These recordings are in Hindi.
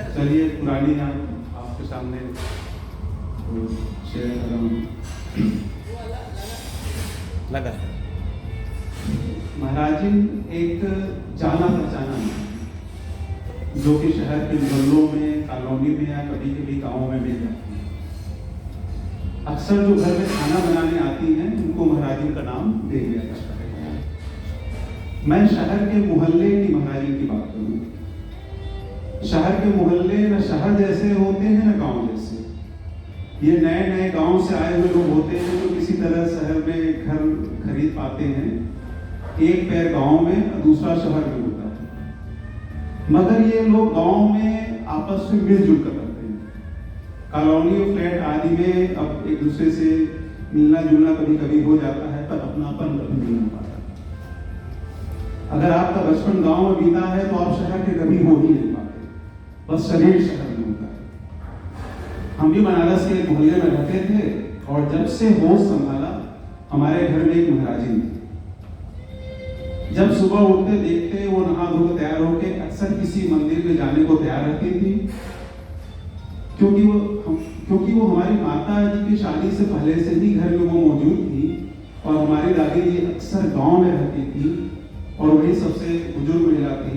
चलिए पुरानी याद आपके सामने शेयर कर रहा हूँ। लगा महाराज जी एक जाना पहचाना है जो कि शहर के मोहल्लों में, कॉलोनी में या कभी कभी गाँव में मिल जाती है। अक्सर जो घर में खाना बनाने आती हैं उनको महाराज जी का नाम दे दिया जाता है। मैं शहर के मोहल्ले की महाराज जी की बात करूँ। शहर के मोहल्ले न शहर जैसे होते हैं न गांव जैसे। ये नए नए गांव से आए हुए लोग होते हैं जो किसी तरह शहर में घर खरीद पाते हैं। एक पैर गांव में और दूसरा शहर में होता है, मगर ये लोग गांव में आपस में मिलजुल कर रहते हैं। कॉलोनी और फ्लैट आदि में अब एक दूसरे से मिलना जुलना कभी कभी हो जाता है, पर अपनापन कभी नहीं हो पाता। अगर आपका बचपन गांव में बीता है तो आप शहर के कभी हो ही नहीं पाते, बस शरीर शहर में होता है। हम भी बनारस के एक मोहल्ले में रहते थे और जब से होश संभाला हमारे घर में एक महाराजी थी। जब सुबह उठते देखते वो नहा धोकर तैयार होकर अक्सर किसी मंदिर में जाने को तैयार रहती थी, क्योंकि वो हमारी माता जी की शादी से पहले से ही घर में वो मौजूद थी और हमारी दादी जी अक्सर गांव में रहती थी और वही सबसे बुजुर्ग महिला थी,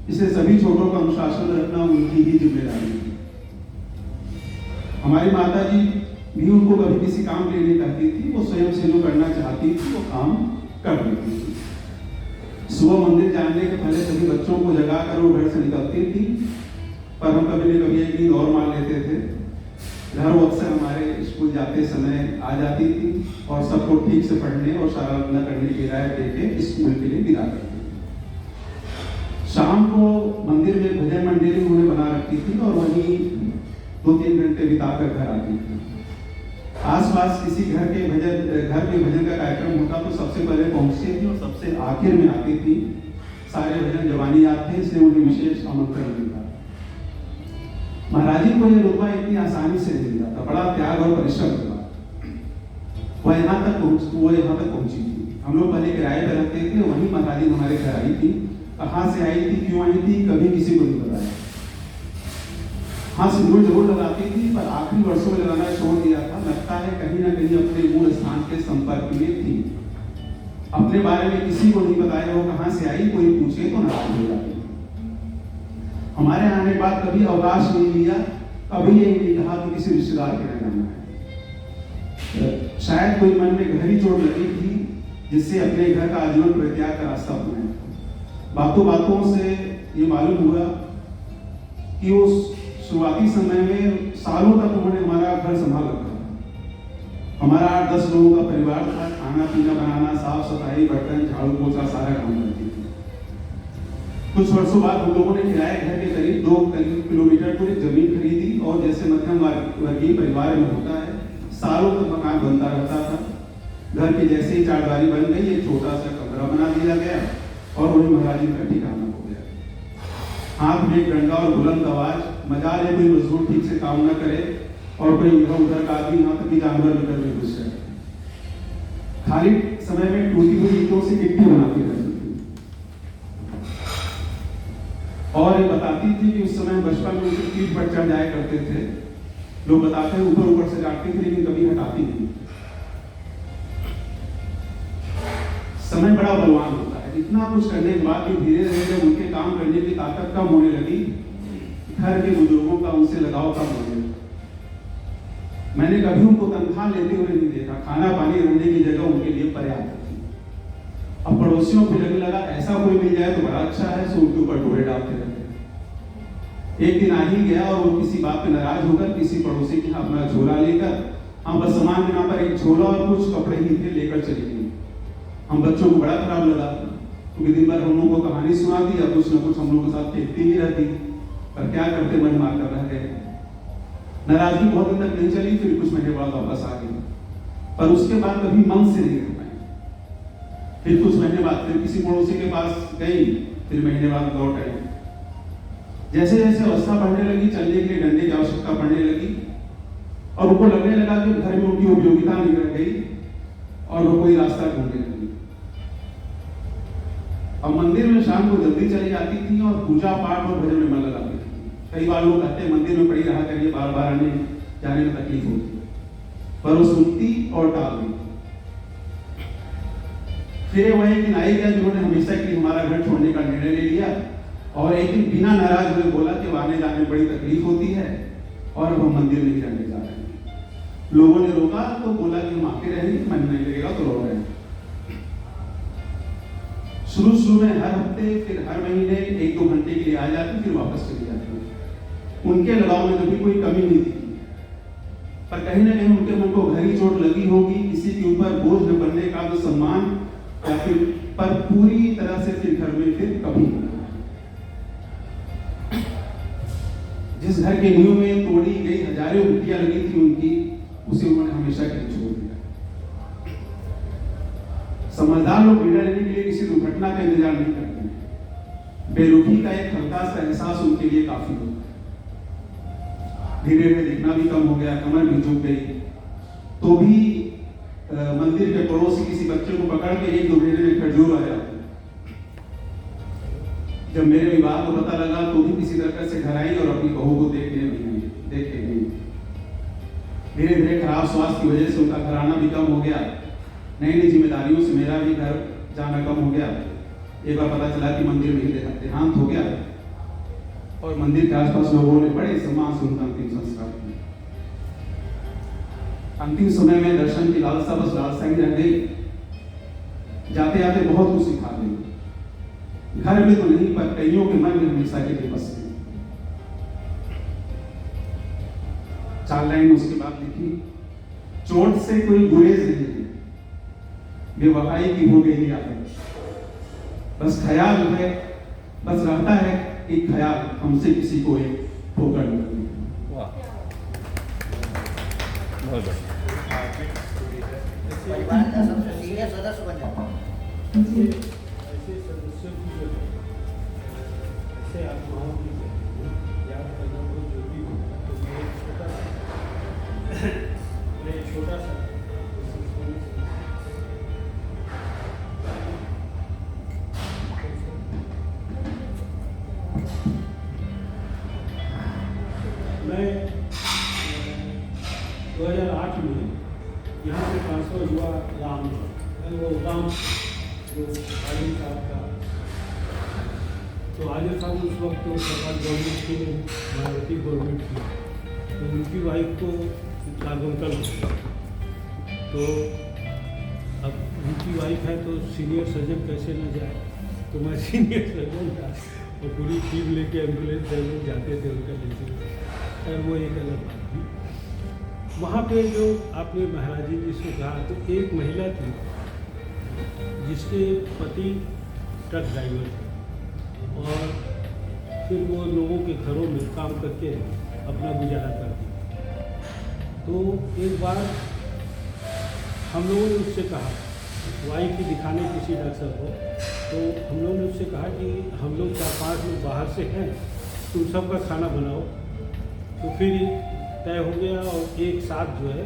इसलिए सभी छोटों का अनुशासन रखना उनकी ही जिम्मेदारी थी। हमारी माता जी भी उनको कभी किसी काम के लिए नहीं कहती थी, वो स्वयं से जो करना चाहती थी वो काम कर देती थी। सुबह मंदिर जाने के पहले सभी बच्चों को जगाकर वो घर से निकलती थी, पर हम कभी न कभी एक नींद और मान लेते थे। घर वो अक्सर हमारे स्कूल जाते समय आ जाती थी और सबको ठीक से पढ़ने और शरारत न करने की हिदायत देके स्कूल के लिए विदा करती थी। शाम को मंदिर में भजन मंडली उन्हें बना रखी थी और वहीं 2-3 घंटे बिताकर घर आती थी। आसपास किसी घर के भजन का कार्यक्रम होता तो सबसे पहले पहुंचती थी और सबसे आखिर में आती थी। सारे भजन जवानी याद थे, इसलिए उन्हें विशेष आमंत्रण मिलता। महाराज जी को यह रुतबा इतनी आसानी से नहीं मिला था, बड़ा त्याग और परिश्रम था। वो यहाँ तक पहुंची थी। हम लोग पहले किराए पर रहते थे, वहीं महाराज जी हमारे घर आई थी। कहाँ से आई थी, क्यों आई थी, कभी किसी को नहीं बताया। हाँ, सिंदूर जरूर लगाती थी, पर आखिरी वर्षों में लगाना छोड़ दिया था। लगता है कहीं ना कहीं अपने मूल स्थान के संपर्क में थी। अपने बारे में किसी को नहीं बताया वो कहाँ से आई, कोई पूछे तो नाराज हो जाती। हमारे आने के बाद कभी अवकाश नहीं लिया, कभी ये नहीं कहा कि किसी रिश्तेदार के यहाँ जाना है। शायद कोई मन में गहरी चोट लगी थी जिससे अपने घर का आजीवन परित्याग का रास्ता अपनाया। बातों बातों से ये मालूम हुआ कि उस शुरुआती समय में सालों तक उन्होंने हमारा घर संभाल रखा था। हमारा 8-10 लोगों का परिवार था। खाना पीना बनाना, साफ सफाई, बर्तन, झाड़ू पोछा सारा काम करती थी। कुछ वर्षों बाद हम लोगों ने किराए घर के करीब 2 किलोमीटर पूरी जमीन खरीदी और जैसे मध्यम वर्गीय परिवार में होता है, सालों तक मकान बनता रहता था। घर की जैसे ही चारदीवारी बन गई, एक छोटा सा कमरा बना दिया गया और वही महाराज जी का ठिकाना हो गया। हाथ में एक डंडा और बुलंद आवाज, मजाल है कोई मजदूर ठीक से काम न करे और कोई इधर उधर का आदमी, यहाँ तक कि जानवर भी घर में घुस जाए। खाली समय में टूटी हुई ईंटों से गिट्टी बनाती रहती थी। और ये बताती थी कि उस समय बचपन में उनकी पीठ पर चढ़ जाया करते थे। लोग बताते हैं ऊपर ऊपर से डांटती थी, लेकिन कभी हटाती नहीं। समय बड़ा बलवान होता है। इतना कुछ करने के बाद भी धीरे धीरे जब उनके काम करने की ताकत कम होने लगी, घर के बुजुर्गों का उनसे लगाव कम होने लगा। मैंने कभी उनको तनख्वाह लेते हुए नहीं देखा। खाना पानी रहने की जगह उनके लिए पर्याप्त थी। अब पड़ोसियों को लगने लगा ऐसा कोई मिल जाए तो बड़ा अच्छा है, सो उनके ऊपर डोरे डालते रहते। एक दिन आ ही गया और वो किसी बात पे नाराज होकर किसी पड़ोसी के यहाँ अपना झोला लेकर, हम बस सामान के नाम पर एक झोला और कुछ कपड़े ही थे, लेकर चली गई। हम बच्चों को बड़ा खराब लगा, क्योंकि दिन भर हम लोगों को कहानी सुना दी या कुछ न कुछ हम लोगों के साथ खेलती ही रहती, पर क्या करते, मन मार कर रह गए। नाराजगी बहुत दिन तक नहीं चली, फिर कुछ महीने बाद वापस आ गई, पर उसके बाद कभी मन से नहीं रह पाई। फिर कुछ महीने बाद फिर किसी पड़ोसी के पास गई, फिर महीने बाद लौट आई। जैसे जैसे अवस्था बढ़ने लगी, चलने के लिए डंडे की आवश्यकता पड़ने लगी और उनको लगने लगा कि घर में उनकी उपयोगिता नहीं रह गई और वो कोई रास्ता ढूंढने लगी। अब मंदिर में शाम को जल्दी चली जाती थी और पूजा पाठ और भजन में मन लगाती थी। कई बार लोग कहते हैं मंदिर में पड़ी रहा करिए, बार बार आने जाने में तकलीफ होती है, पर वो सुनती और टाल देती। फिर वह एक दिन आई गया जिन्होंने हमेशा के लिए हमारा घर छोड़ने का निर्णय ले लिया और एक दिन बिना नाराज हुए बोला कि आने जाने में बड़ी तकलीफ होती है और अब हम मंदिर नहीं जाने जा रहे हैं। लोगों ने रोका तो बोला कि हम आते रहेंगे, मन नहीं लगेगा तो रो रहे हैं। शुरू में हर हफ्ते फिर हर महीने 1-2 घंटे के लिए आ जाती, फिर वापस चली जाती। उनके लगाव में कभी कोई कमी नहीं थी, पर कहीं ना कहीं उनके मन को गहरी चोट लगी होगी, किसी के ऊपर बोझ न बनने का जो सम्मान या फिर पर पूरी तरह से फिर घर में फिर कभी नहीं। जिस घर के नींव में तोड़ी गई हजारों मिट्टियां लगी थी उनकी, उसे उन्होंने हमेशा के लिए छोड़ दिया। समझदार लोग निर्णय लेने के लिए किसी दुर्घटना का इंतजार नहीं करते। बेरुखी का एक हल्का सा एहसास उनके लिए काफी होता है। धीरे धीरे देखना भी कम हो गया, कमर भी झुक गई, तो भी मंदिर के पड़ोस से किसी बच्चे को पकड़ के 1-2 महीने में खजूर आ जाती। जब मेरे विवाह को पता लगा तो भी किसी तरह से घर आई और अपनी बहू को देख के गई। धीरे धीरे खराब स्वास्थ्य की वजह से उनका घर आना भी कम हो गया। नई नई जिम्मेदारियों से मेरा भी घर जाना कम हो गया। एक बार पता चला कि मंदिर में देहांत हो गया और मंदिर के आसपास लोगों ने बड़े सम्मान से उनका अंतिम संस्कार किया। अंतिम समय में दर्शन की लालसा बस लालसा ही रह गई। जाते जाते बहुत कुछ सिखा गई। घर में तो नहीं, पर कईयों के मन में हमेशा के लिए बस गई। 4 लाइन उसके बाद लिखी, चोट से कोई गुरेज नहीं है, बेवफाई की हो गई आदत, बस ख्याल है, बस रहता है एक ख्याल, हमसे किसी को एक ठोकर न लगे। परिवार का सबसे सीनियर सदस्य बन जाता है। ऐसे सदस्यों की जो ऐसे आत्माओं की याद करना बहुत जरूरी होता है। तो मैं एक छोटा सा मैं 2008 में यहाँ से ट्रांसफ़र हुआ राम, वो राम जो आदिल साहब का, तो आदिल साहब उस वक्त तो सरकार गवर्नमेंट थी, मायावती गवर्नमेंट थी, तो उनकी वाइफ को कार्बोंकल हो गया। तो अब उनकी वाइफ है तो सीनियर सर्जन कैसे न जाए, तो मैं सीनियर सर्जन था और पूरी टीम लेके एम्बुलेंस सर्जन जाते थे उनका लेते। और वो एक अलग बात थी। वहाँ पे जो आपने महाराज जी से कहा, तो एक महिला थी जिसके पति ट्रक ड्राइवर थे और फिर वो लोगों के घरों में काम करके अपना गुजारा करती। तो एक बार हम लोगों ने उससे कहा, वाइफ की दिखाने किसी डॉक्टर को, तो हम लोगों ने उससे कहा कि हम लोग 4-5 लोग बाहर से हैं, तुम सबका खाना बनाओ। तो फिर तय हो गया और एक साथ जो है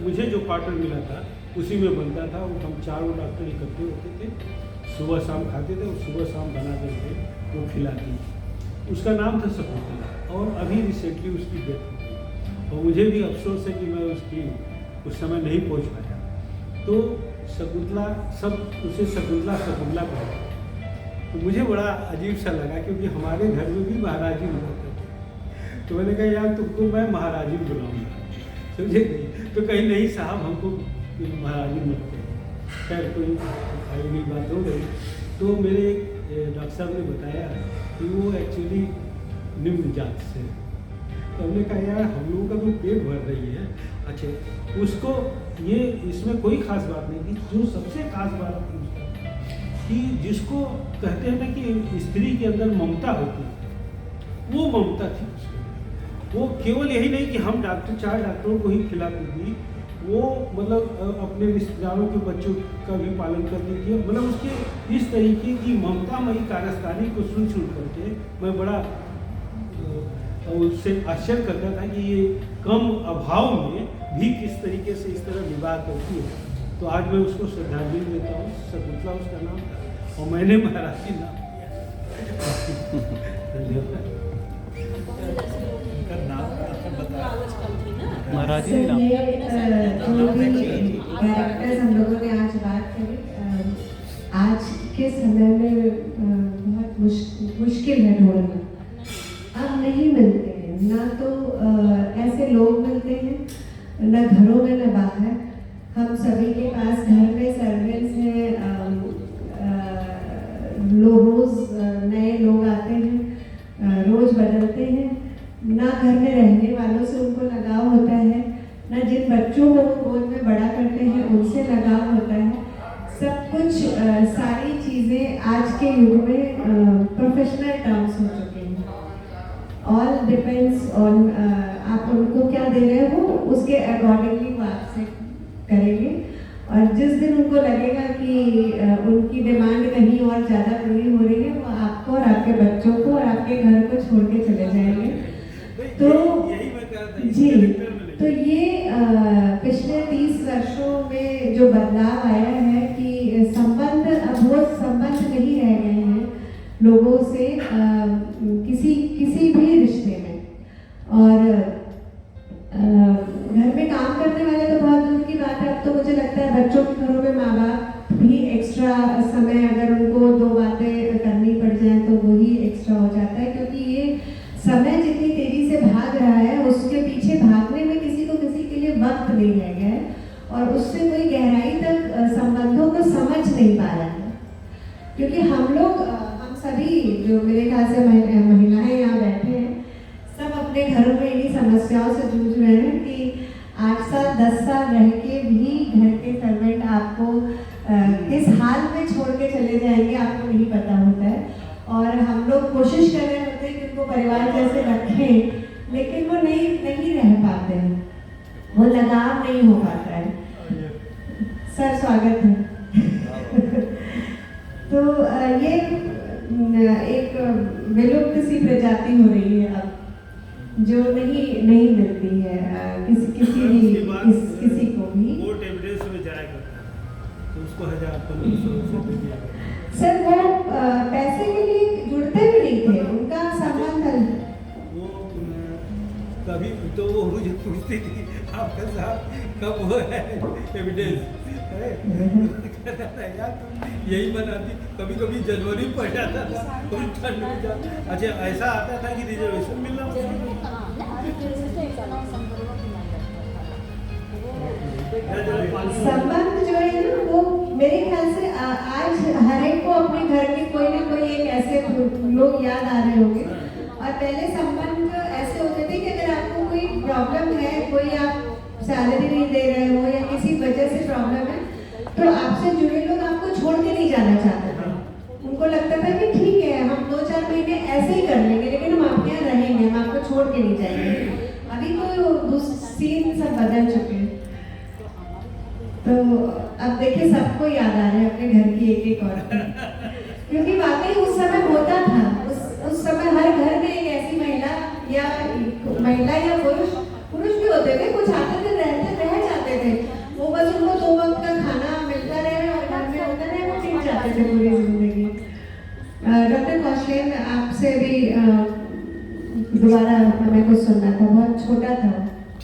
मुझे जो क्वार्टर मिला था उसी में बनता था। और हम 4 डॉक्टर इकट्ठे होते थे, सुबह शाम खाते थे और सुबह शाम बना करके वो खिलाती। उसका नाम था शकुंतला और अभी रिसेंटली उसकी डेथ हो गई और मुझे भी अफसोस है कि मैं उसकी उस समय नहीं पहुंच पाया। तो शकुंतला सब उसे शकुंतला कहते। तो मुझे बड़ा अजीब सा लगा क्योंकि हमारे घर में भी महाराज जी हुआ करते थे। तो मैंने कहा यार तुमको मैं महाराज जी बुलाऊँगा, समझे? तो कहीं नहीं साहब हमको महाराज जी मत कहो। खैर कोई आई हुई बात हो गई। तो मेरे डॉक्टर साहब ने बताया कि वो एक्चुअली निम्न जात से। तो हमने कहा यार हम लोगों का तो पेट भर रही है। अच्छा, उसको ये इसमें कोई खास बात नहीं थी। जो सबसे खास बात थी कि जिसको कहते हैं ना कि स्त्री के अंदर ममता होती है, वो ममता थी उसको। वो केवल यही नहीं कि हम 4 डॉक्टरों को ही खिलाती थी, वो मतलब अपने रिश्तेदारों के बच्चों का भी पालन करती थी। मतलब उसके इस तरीके की ममतामयी कारस्तानी को सुन करके मैं बड़ा उससे आश्चर्य करता था कि ये कम अभाव में भी किस तरीके से इस तरह विवाह करती है। तो आज मैं उसको श्रद्धांजलि देता हूँ। शकुंतला उसका नाम था और मैंने महाराज जी नाम दिया। धन्यवाद। महाराज सर, जी ये जो भी कैरेक्टर्स हम लोगों ने आज बात करी, आज के समय में बहुत मुश्किल है ढूंढना। अब नहीं मिलते हैं, ना तो ऐसे लोग मिलते हैं, ना घरों में ना बाहर। हम सभी के पास घर में सर्वेंट्स हैं, रोज नए लोग आते हैं, रोज बदलते हैं। ना घर में रहने वालों से उनको लगाव होता है, ना जिन बच्चों को वो गोद में बड़ा करते हैं उनसे लगाव होता है। सब कुछ सारी चीज़ें आज के युग में प्रोफेशनल टर्म्स हो चुके हैं। ऑल डिपेंड्स ऑन आप उनको क्या दे रहे हो, उसके अकॉर्डिंगली वो आपसे करेंगे। और जिस दिन उनको लगेगा कि उनकी डिमांड कहीं और ज़्यादा पूरी हो रही है, वो आपको और आपके बच्चों को और आपके घर को छोड़ के चले जाएंगे। तो जी, तो ये पिछले 30 वर्षों में जो बदलाव आया है कि संबंध, अब वो संबंध नहीं रह गए हैं लोगों से किसी भी रिश्ते में। और घर में काम करने वाले तो बहुत दूर की बात है। अब तो मुझे लगता है बच्चों के घरों में माँ बाप भी एक्स्ट्रा समय, अगर उनको 2 बातें करनी पड़ जाए तो वो ही एक्स्ट्रा हो जाता है, क्योंकि ये समय जितनी तेजी से भाग रहा है, उसके पीछे भागने में किसी को किसी के लिए वक्त नहीं रह गया है और उससे कोई गहराई तक संबंधों को समझ नहीं पा रहा है। क्योंकि हम सभी जो मेरे ख्याल से महिलाएं यहाँ बैठे हैं, सब अपने घरों में इन्हीं समस्याओं से जूझ रहे हैं कि 8 साल 10 साल रह के भी घर के सर्वेंट आपको किस हाल में छोड़ के चले जाएंगे आपको नहीं पता होता है। और हम लोग कोशिश कर रहे होते हैं कि उनको परिवार जैसे रखें, लेकिन वो नहीं रह पाते हैं, वो लगाव नहीं हो पाता है। सर, स्वागत है। तो ये एक विलुप्त सी प्रजाति हो रही है अब, जो नहीं मिलती है किसी को भी। कोर्ट एविडेंस में जाएगा तो उसको 1000-1500 रुपये दे दिया। सर, वो पैसे के लिए जुड़ते भी नहीं थे, उनका संबंध वो कभी तो वो मुझे पूछती थी आपका साहब कब वो है एविडेंस है यार, तुम यही बनाती। कभी कभी जनवरी पड़ जाता था, कभी ठंड में जाता। अच्छा, ऐसा आता था कि रिजर्वेशन मिलना संबंध जो है ना, वो मेरे ख्याल से आज हर एक को अपने घर के कोई ना कोई एक ऐसे लोग याद आ रहे होंगे। और पहले संबंध ऐसे होते थे कि अगर आपको कोई प्रॉब्लम है, कोई आप सैलरी नहीं दे रहे हो या किसी वजह से प्रॉब्लम है, तो आपसे जुड़े लोग आपको छोड़ के नहीं जाना चाहते थे। उनको लगता था कि ठीक है, हम 2-4 महीने ऐसे ही कर लेंगे, लेकिन हम आपके यहाँ रहेंगे, हम आपको छोड़ के नहीं जाएंगे। अभी तो सीन सब बदल चुके हैं। तो अब देखिए, सबको याद आ रहा है अपने घर की एक औरत, क्योंकि वाकई उस समय होता था। उस समय हर घर में एक ऐसी महिला या पुरुष भी होते थे, कुछ आते थे, रह जाते थे। वो बस उनको 2 वक्त का खाना मिलता रहे और घर में होता रहे, वो टिक जाते थे पूरी जिंदगी। डॉक्टर कौशलेन, आपसे भी दोबारा हमें कुछ सुनना था, बहुत छोटा था।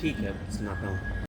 ठीक है, सुनाता हूँ।